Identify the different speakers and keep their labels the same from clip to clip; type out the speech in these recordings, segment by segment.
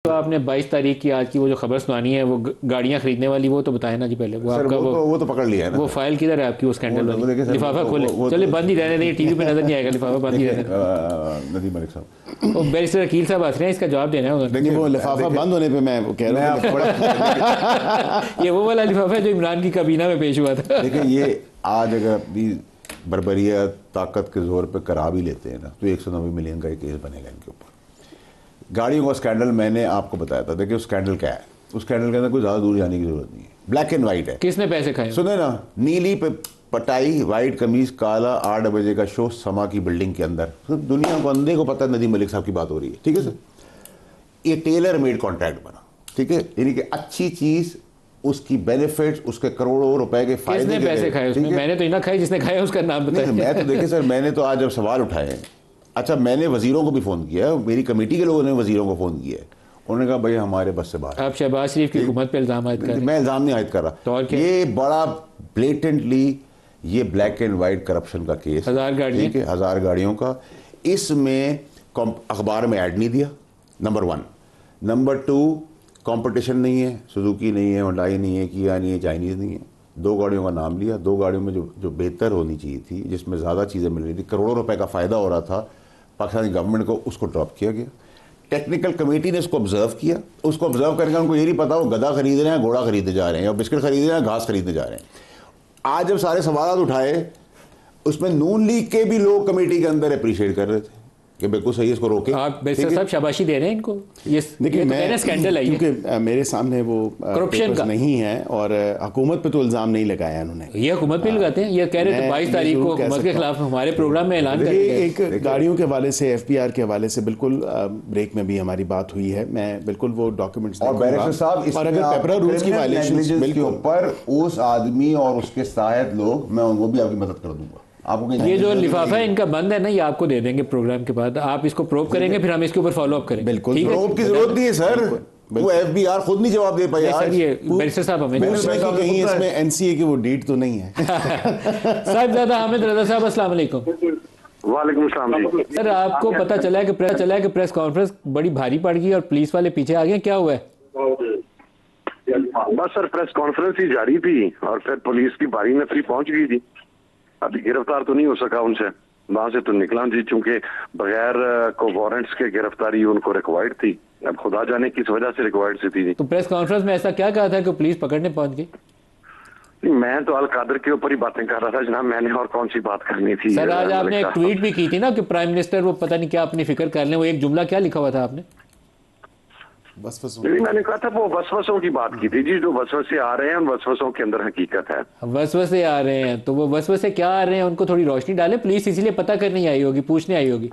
Speaker 1: तो आपने 22 तारीख की आज की वो जो खबर सुनानी है, वो गाड़ियां खरीदने वाली, वो तो बताए ना जी पहले। वो आपका
Speaker 2: वो तो पकड़ लिया है ना।
Speaker 1: वो फाइल किधर है आपकी, वो स्कैंडल वाली? लिफाफा खोले, चलिए बंद ही रहने देंगे, टीवी पे नजर नहीं आएगा, लिफाफा बंद ही रहने देंगे।
Speaker 2: नदीम मलिक साहब,
Speaker 1: वो बैरिस्टर अकील साहब हंस रहे हैं, इसका जवाब देना है।
Speaker 2: देखिए वो लिफाफा बंद होने पे मैं कह रहा हूँ
Speaker 1: ये वो वाला लिफाफा है जो इमरान की काबीना में पेश हुआ था।
Speaker 2: देखिए ये आज अगर अपनी बर्बरिया ताकत के जोर पे करा भी लेते हैं ना, तो 190 मिलियन का एक केस बनेगा इनके ऊपर। गाड़ियों का स्कैंडल मैंने आपको बताया था। देखिए उस स्कैंडल क्या है, उस स्कैंडल के अंदर कोई ज़्यादा दूर जाने की जरूरत नहीं है, ब्लैक एंड वाइट है।
Speaker 1: किसने पैसे खाए?
Speaker 2: सुने ना, नीली पे पटाई, वाइट कमीज, काला, 8 बजे का शो समा की बिल्डिंग के अंदर। तो दुनिया को अंधे को पता है नदीम मलिक साहब की बात हो रही है, ठीक है सर। ये टेलर मेड कॉन्ट्रैक्ट बना, ठीक है, यानी कि अच्छी चीज, उसकी बेनिफिट्स, उसके करोड़ों रुपए के फायदे।
Speaker 1: किसने पैसे खाए उसमें? मैंने तो इतना खाई, जिसने खाया उसका नाम बताया।
Speaker 2: मैं तो देखिए सर, मैंने तो आज जब सवाल उठाए, अच्छा मैंने वजीरों को भी फ़ोन किया, मेरी कमेटी के लोगों ने वजीरों को फ़ोन किया, उन्होंने कहा भाई हमारे बस से बाहर।
Speaker 1: आप शहबाज शरीफ की हुकूमत पे इल्ज़ाम आयद कर रहे हैं?
Speaker 2: मैं इल्ज़ाम नहीं आयद कर रहा,
Speaker 1: तो
Speaker 2: ये बड़ा ब्लेटेंटली ये ब्लैक एंड वाइट करप्शन का केस,
Speaker 1: 1000 गाड़ियाँ,
Speaker 2: ठीक है, 1000 गाड़ियों का। इसमें अखबार में ऐड नहीं दिया, नंबर 1। नंबर 2, कंपटीशन नहीं है, सुजुकी नहीं है, होंडाई नहीं है, किया नहीं है, चाइनीज़ नहीं है। 2 गाड़ियों का नाम लिया, 2 गाड़ियों में जो बेहतर होनी चाहिए थी, जिसमें ज़्यादा चीज़ें मिल रही थी, करोड़ों रुपए का फ़ायदा हो रहा था पाकिस्तानी गवर्नमेंट को, उसको ड्रॉप किया गया। टेक्निकल कमेटी ने उसको ऑब्जर्व किया, उसको ऑब्जर्व करके उनको ये नहीं पता वो गधा खरीद रहे हैं, घोड़ा खरीदने जा रहे हैं, या बिस्किट खरीद रहे हैं, घास खरीदने जा रहे हैं। आज जब सारे सवाल उठाए, उसमें नून लीग के भी लोग कमेटी के अंदर अप्रिशिएट कर रहे थे कि बिल्कुल सही है, इसको रोके।
Speaker 1: आप बैरिस्टर साहब शाबाशी दे रहे हैं इनको? ये
Speaker 2: देखिए
Speaker 1: मैं स्कैंडल है,
Speaker 2: क्योंकि मेरे सामने वो
Speaker 1: करप्शन का
Speaker 2: नहीं है और हुकूमत पे तो इल्ज़ाम नहीं लगाया उन्होंने।
Speaker 1: ये हुकूमत पे लगाते हैं, ये कह रहे थे 22 तारीख को हुकूमत के खिलाफ हमारे प्रोग्राम में ऐलान करेंगे।
Speaker 2: एक गाड़ियों के हवाले से, FBR के हवाले से बिल्कुल ब्रेक में भी हमारी बात हुई है, मैं बिल्कुल वो डॉक्यूमेंट्स और बैरिस्टर साहब, और अगर पेपरा रूल्स की वायलेशन के ऊपर उस आदमी और उसके सहायक लोग, मैं उनको भी आपकी मदद कर दूंगा।
Speaker 1: ये जो लिफाफा है इनका बंद है ना, ये आपको दे देंगे प्रोग्राम के बाद, आप इसको प्रोब करेंगे, फिर हम इसके ऊपर फॉलो अप करेंगे।
Speaker 2: बिल्कुल, प्रोब की जरूरत नहीं है सर, वो FBR खुद नहीं जवाब दे पाए आज।
Speaker 1: ये बैरिस्टर साहब हमें
Speaker 2: कहीं इसमें NCA की वो डीड तो नहीं है।
Speaker 1: साहिबजादा हामिद रजा साहब, अस्सलाम वालेकुम।
Speaker 3: वालेकुम सलाम जी।
Speaker 1: सर आपको पता चला है कि प्रेस कॉन्फ्रेंस बड़ी भारी पड़ गई और पुलिस वाले पीछे आ गए, क्या हुआ है?
Speaker 3: बस सर प्रेस कॉन्फ्रेंस ही जारी थी और फिर पुलिस की भारी नफरी पहुंच गई थी। अभी गिरफ्तार तो नहीं हो सका उनसे, वहां से तो निकला जी, चूंकि बगैर को वारंट्स के गिरफ्तारी उनको रिक्वायर्ड थी। अब खुदा जाने किस वजह से रिक्वायर्ड सी थी जी।
Speaker 1: तो प्रेस कॉन्फ्रेंस में ऐसा क्या कहा था कि पुलिस पकड़ने पहुंच गई?
Speaker 3: मैं तो अल कादर के ऊपर ही बातें कर रहा था जनाब, मैंने और कौन सी बात करनी थी।
Speaker 1: सर आज आपने एक ट्वीट भी की थी ना कि प्राइम मिनिस्टर वो पता नहीं क्या अपनी फिक्र कर लें, वो एक जुमला क्या लिखा हुआ था आपने?
Speaker 3: मैंने कहा था वो वसवसों की बात की थी जी, जो वसवसे आ रहे हैं उन वसवसों के अंदर हकीकत है।
Speaker 1: वसवसे आ रहे हैं, तो वो वसवसे क्या आ रहे हैं उनको थोड़ी रोशनी डालें। पुलिस इसीलिए पता करने आई होगी, पूछने आई होगी।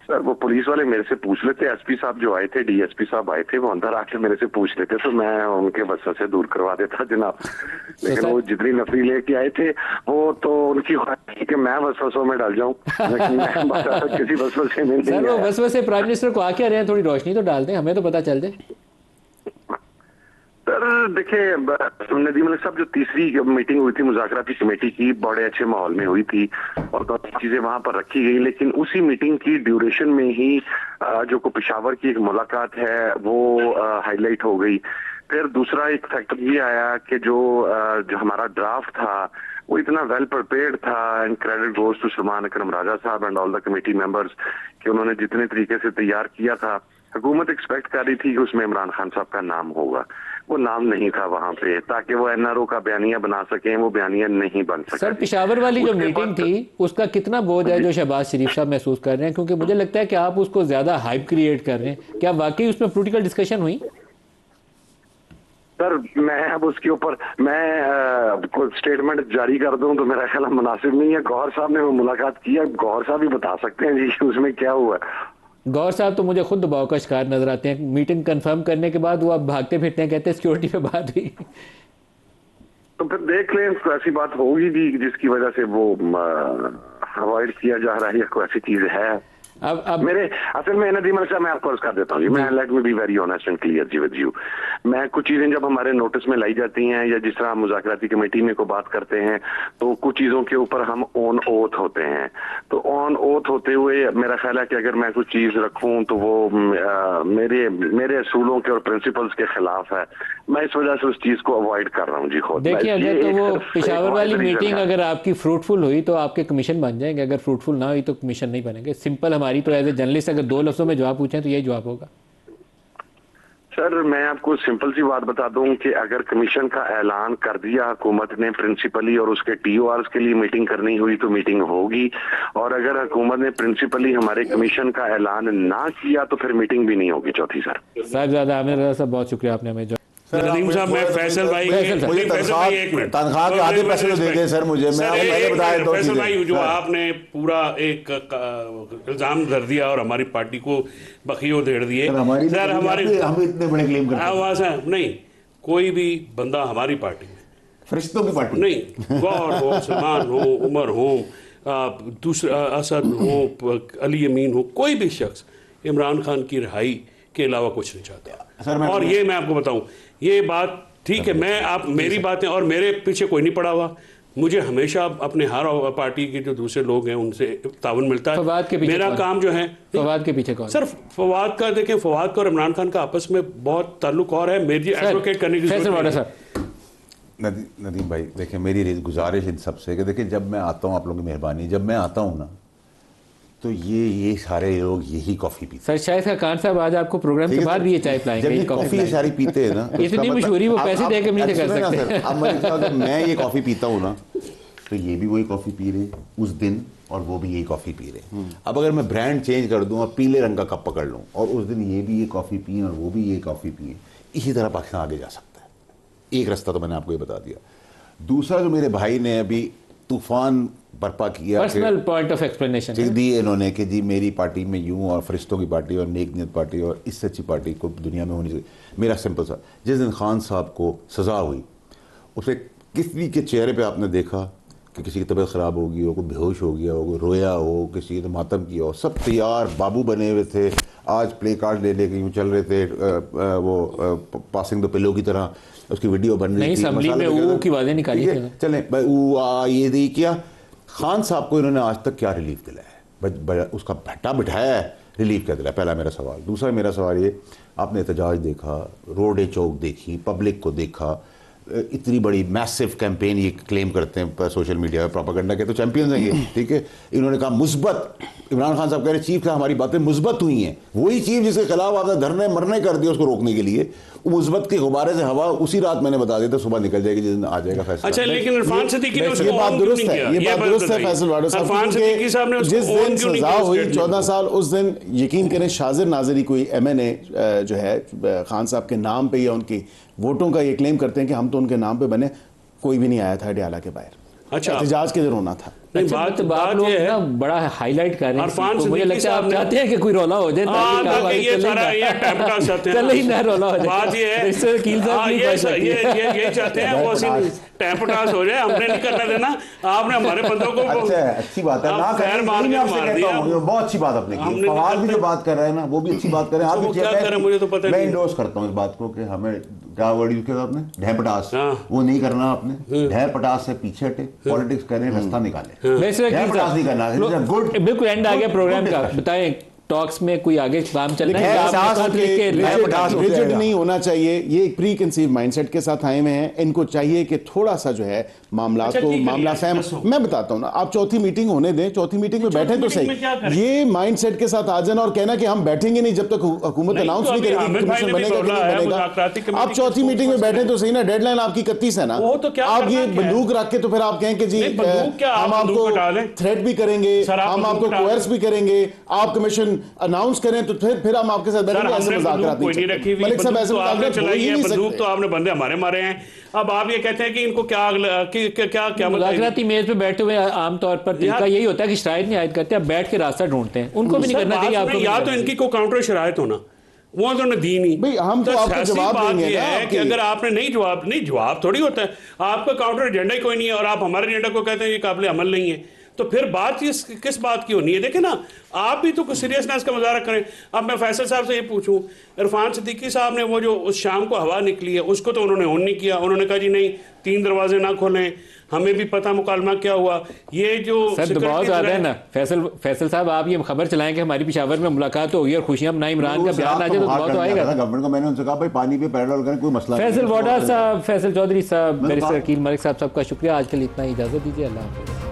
Speaker 3: सर वो पुलिस वाले मेरे से पूछ लेते, SP साहब जो आए थे, DSP साहब आए थे, वो अंदर आके मेरे से पूछ लेते तो मैं उनके वसवसे दूर करवा देता जनाब। लेकिन वो जितनी नफरी लेके आए थे वो तो उनकी ख्वाहिश थी कि मैं वसवसों में डाल जाऊं, लेकिन मैं किसी वसवसे में नहीं।
Speaker 1: सर वो वसवसे प्राइम मिनिस्टर को आके रहे हैं, थोड़ी रोशनी तो डाल दें, हमें तो पता चल जाए।
Speaker 3: सर देखिए नदीम मलिक साहब, जो तीसरी मीटिंग हुई थी मुज़ाकराती कमेटी की, बड़े अच्छे माहौल में हुई थी और काफी चीजें वहां पर रखी गई, लेकिन उसी मीटिंग की ड्यूरेशन में ही जो को पेशावर की एक मुलाकात है वो हाईलाइट हो गई। फिर दूसरा एक फैक्टर ये आया कि जो हमारा ड्राफ्ट था वो इतना वेल प्रिपेयर्ड था, and credit goes to Salman Akram Raja साहब and all the committee members, कि उन्होंने जितने तरीके से तैयार किया था, हुकूमत एक्सपेक्ट कर रही थी कि उसमें इमरान खान साहब का नाम होगा, वो नाम नहीं था वहां पे, ताकि वो NRO का बयानिया बना सकें, वो बयानिया नहीं बन सका।
Speaker 1: सर पेशावर वाली जो मीटिंग थी उसका कितना बोझ है जो शहबाज शरीफ साहब महसूस कर रहे हैं? क्योंकि मुझे लगता है कि आप उसको ज्यादा हाइप क्रिएट कर रहे हैं। क्या वाकई उसमें पॉलिटिकल डिस्कशन हुई?
Speaker 3: सर मैं अब उसके ऊपर कोई स्टेटमेंट जारी कर दूं तो मेरा ख्याल मुनासिब नहीं है। गौहर साहब ने वो मुलाकात किया, गौहर साहब ही बता सकते हैं जी उसमें क्या हुआ।
Speaker 1: गौर साहब तो मुझे खुद दबाव का शिकार नजर आते हैं। मीटिंग कंफर्म करने के बाद वो अब भागते फिरते हैं, कहते हैं सिक्योरिटी पे बात हुई।
Speaker 3: तो फिर देख लें, ऐसी बात होगी भी जिसकी वजह से वो अवॉइड किया जा रहा है या कोई ऐसी चीज है।
Speaker 1: अब
Speaker 3: मेरे असल में नदीम साहब मैं आपको अर्ज कर देता हूँ जी, मैं let me be very honest and clear जी विद यू। मैं कुछ चीजें जब हमारे नोटिस में लाई जाती हैं या जिस तरह हम मुज़ाकराती कमेटी में को बात करते हैं तो कुछ चीजों के ऊपर हम ऑन ओथ होते हैं, तो ऑन ओथ होते हुए मेरा ख्याल है कि अगर मैं कुछ चीज रखूं तो वो मेरे असूलों के और प्रिंसिपल्स के खिलाफ है, मैं इस वजह से उस चीज को अवॉइड कर रहा हूँ जी। खुद
Speaker 1: देखिए, अगर तो वो पेशावर वाली मीटिंग अगर आपकी फ्रूटफुल हुई तो आपके कमीशन बन जाएंगे, अगर फ्रूटफुल ना हुई तो कमीशन नहीं बनेंगे। सिंपल हमारी तो एज ए जर्नलिस्ट अगर 2 लफ्जों में जवाब पूछें तो यही जवाब होगा।
Speaker 3: सर मैं आपको सिंपल सी बात बता दूं कि अगर कमीशन का ऐलान कर दिया हुकूमत ने प्रिंसिपली और उसके TORs के लिए मीटिंग करनी हुई तो मीटिंग होगी, और अगर हुकूमत ने प्रिंसिपली हमारे कमीशन का ऐलान ना किया तो फिर मीटिंग भी नहीं होगी। चौथी सर
Speaker 1: साहबजादा आमिर रजा साहब, बहुत शुक्रिया आपने हमें
Speaker 4: नदीम साहब, मैं फैसल भाई
Speaker 2: मुझे तनख्वाह के आधे पैसे तो दे दें सर मुझे। मैं बताया दो
Speaker 4: फैसल भाई, जो आपने पूरा एक इल्जाम धर दिया और हमारी पार्टी को बखियो धेड़ दिए सर, हमारे
Speaker 2: हम इतने बड़े क्लेम करते हैं।
Speaker 4: आवाज है नहीं, कोई भी बंदा हमारी पार्टी में,
Speaker 2: फरिश्तों की पार्टी
Speaker 4: नहीं, गौर हो, सलमान हो, उमर हो, दूसरा असद हो, अली अमीन हो, कोई भी शख्स इमरान खान की रिहाई के अलावा कुछ नहीं चाहता। और ये मैं आपको बताऊं, ये बात ठीक है, मैं आप मेरी बातें और मेरे पीछे कोई नहीं पड़ा हुआ, मुझे हमेशा अपने हर पार्टी के जो दूसरे लोग हैं उनसे ताउन मिलता है।
Speaker 1: फवाद के पीछे
Speaker 4: मेरा काम जो है,
Speaker 1: फवाद के पीछे कौन?
Speaker 4: सर फवाद का देखें, फवाद का और इमरान खान का आपस में बहुत ताल्लुक और है, मेरी एडवोकेट करने की जरूरत है।
Speaker 2: नदीम भाई देखिए, मेरी गुजारिश इन सबसे कि देखिए, जब मैं आता हूँ, आप लोगों की मेहरबानी, जब मैं आता हूँ ना तो ये सारे लोग यही कॉफी पीते
Speaker 1: सर। शायद का खान साहब आज आपको प्रोग्राम के बाद भी ये चाय पिलाएंगे।
Speaker 2: जब ये कॉफी ये सारी पीते हैं ना,
Speaker 1: इतनी मशहूरी वो पैसे देकर नहीं कर सकते।
Speaker 2: अब मैं ये कॉफी पीता हूँ ना तो ये भी वही कॉफी पी रहे उस दिन और वो भी यही कॉफी पी रहे। अब अगर मैं ब्रांड चेंज कर दूं और पीले रंग का कप पकड़ लूं और उस दिन ये भी ये कॉफी पिए और वो भी ये कॉफी पिए, इसी तरह पाकिस्तान आगे जा सकता है। एक रास्ता तो मैंने आपको ये बता दिया। दूसरा, जो मेरे भाई ने अभी तूफान बर्पा किया,
Speaker 1: पर्सनल पॉइंट ऑफ एक्सप्लेनेशन
Speaker 2: दी इन्होंने कि जी मेरी पार्टी में यूं और फरिश्तों की पार्टी और नेक नियत पार्टी और इससे अच्छी पार्टी को दुनिया में होनी चाहिए। मेरा सिंपल सा, जिस दिन खान साहब को सज़ा हुई उसे किसी के चेहरे पे आपने देखा कि किसी की तबीयत ख़राब होगी हो, कोई बेहोश हो गया हो, कोई रोया हो, किसी ने मातम किया हो, सब तैयार बाबू बने हुए थे। आज प्ले कार्ड ले लेके यूँ चल रहे थे, वो पासिंग द पिलो की तरह उसकी वीडियो बन रही थी।
Speaker 1: की आवाज़ें निकाली थी।
Speaker 2: चलें भाई, ये दी क्या खान साहब को इन्होंने आज तक क्या रिलीफ दिलाया है? उसका भट्टा बिठाया है, रिलीफ क्या दिलाया? पहला मेरा सवाल। दूसरा मेरा सवाल ये, आपने एहतजाज देखा, रोडे चौक देखी, पब्लिक को देखा, इतनी बड़ी मैसिव कैंपेन ये क्लेम करते हैं सोशल मीडिया पे, प्रोपेगेंडा के तो चैंपियंस हैं ये, ठीक है। इन्होंने कहा मुस्बत, इमरान खान साहब कह रहे चीफ साहब हमारी बातें मुस्बत हुई हैं। वही चीफ जिसके खिलाफ आपने धरने मरने कर दिया उसको रोकने के लिए, मुस्बत के गुब्बारे से हवा उसी रात मैंने बता दिया था सुबह निकल जाएगी जिस दिन आ जाएगा फैसला।
Speaker 4: अच्छा, लेकिन इरफान सिद्दीकी ने
Speaker 5: ये बात दुरुस्त है, ये बात दुरुस्त है फैसल वाडो साहब, क्योंकि जिस दिन सजा हुई 14 साल, उस दिन यकीन करें शाजिर नाजरी कोई MNA जो है खान साहब के नाम पे या उनकी वोटों का ये क्लेम करते हैं कि हम तो उनके नाम पे बने, कोई भी नहीं आया था अडयाला के बाहर।
Speaker 4: अच्छा,
Speaker 5: एहतजाज के दिन होना था।
Speaker 1: बात लोग ना बड़ा हाईलाइट कर रहे हैं, मुझे लगता है आप चाहते हैं कि कोई रोला हो जाए,
Speaker 4: ये सारा ये टैपटा चाहते हैं,
Speaker 1: चल ही ना रोला हो जाए।
Speaker 4: बात ये है, ये चाहते हैं वो टैपटास हो जाए, हमने नहीं करना देना, आपने हमारे बंदों को।
Speaker 2: अच्छा, अच्छी बात है ना, खैर मार दिया, बहुत अच्छी बात आपने की। फवाद भी जो बात कर रहे हैं ना वो भी अच्छी बात कर रहे हैं। आप क्या करें मुझे तो पता नहीं। मैं इंडोर्स करता हूँ इस बात को कि हमें क्या वर्ड यूज किया आपने, ढैपटास, वो नहीं करना आपने। ढैपटास से पीछे हटे, पॉलिटिक्स करें, रास्ता निकालें।
Speaker 1: बिल्कुल एंड आ गया प्रोग्राम का, बताएं टॉक्स में कोई आगे काम चल रहा है?
Speaker 5: रिजिड नहीं होना चाहिए, ये एक प्री कंसीव माइंडसेट के साथ आए हुए हैं। इनको चाहिए कि थोड़ा सा जो है मामला को मामला सहम, मैं बताता हूं ना, आप चौथी मीटिंग होने दें, चौथी मीटिंग में बैठे तो सही। ये माइंडसेट के साथ आ जाना और कहना कि हम बैठेंगे नहीं जब तक हुकूमत अनाउंस नहीं करेगी कमीशन बनेगा कि नहीं बनेगा। आप चौथी मीटिंग में बैठे तो सही ना, डेडलाइन आपकी 31 है ना, आप ये बंदूक रख के तो फिर आप कहें कि जी हम आपको थ्रेट भी करेंगे, हम आपको कोयर्स भी करेंगे, आप कमीशन अनाउंस करें तो फिर हम आपके साथ बैठेंगे। ऐसे मुज़ाकरात नहीं रखी हुई,
Speaker 4: साहब ऐसे बंदूक तो आपने बंदे हमारे मारे हैं। अब आप ये कहते हैं कि इनको क्या
Speaker 1: मुज़ाकराती मेज पे बैठे हुए आमतौर पर तरीका यही होता है कि शराइत नहीं आयद करते, अब बैठ के रास्ता ढूंढते हैं, उनको भी नहीं करना चाहिए आपको।
Speaker 4: या तो इनकी को काउंटर शराइत होना, वो तो ने दी नहीं
Speaker 5: भाई, हम तो आपको जवाब देंगे ना
Speaker 4: कि अगर आपने नहीं जवाब थोड़ी होता है, आपका काउंटर एजेंडा ही कोई नहीं है और आप हमारे एजेंडा को कहते हैं ये काबिल अमल नहीं है, तो फिर बात किस बात की होनी है? देखें ना, आप भी तो सीरियसनेस का मुजाहरा करें। अब मैं फैसल साहब से ये पूछूं, इरफान सिद्दीकी साहब ने वो जो उस शाम को हवा निकली है उसको तो उन्होंने ऑन नहीं किया, उन्होंने कहा जी नहीं 3 दरवाजे ना खोलें, हमें भी पता मुकालमा क्या हुआ। ये जो
Speaker 1: सर दबाव ज्यादा है ना फैसल साहब, आप ये खबर चलाएं कि हमारी पेशावर में मुलाकात होगी और खुशियां मनाई, इमरान का बयान आ जाए तो दबाव तो आएगा
Speaker 2: गवर्नमेंट को। मैंने उनसे कहा भाई पानी पे पैरेलल करें, कोई मसला नहीं।
Speaker 1: फैसल वोडा साहब, फैसल चौधरी साहब, बैरिस्टर अकील मलिक साहब, सबका शुक्रिया। आज के लिए इतना ही, इजाजत दीजिए। अल्लाह हाफ़िज़।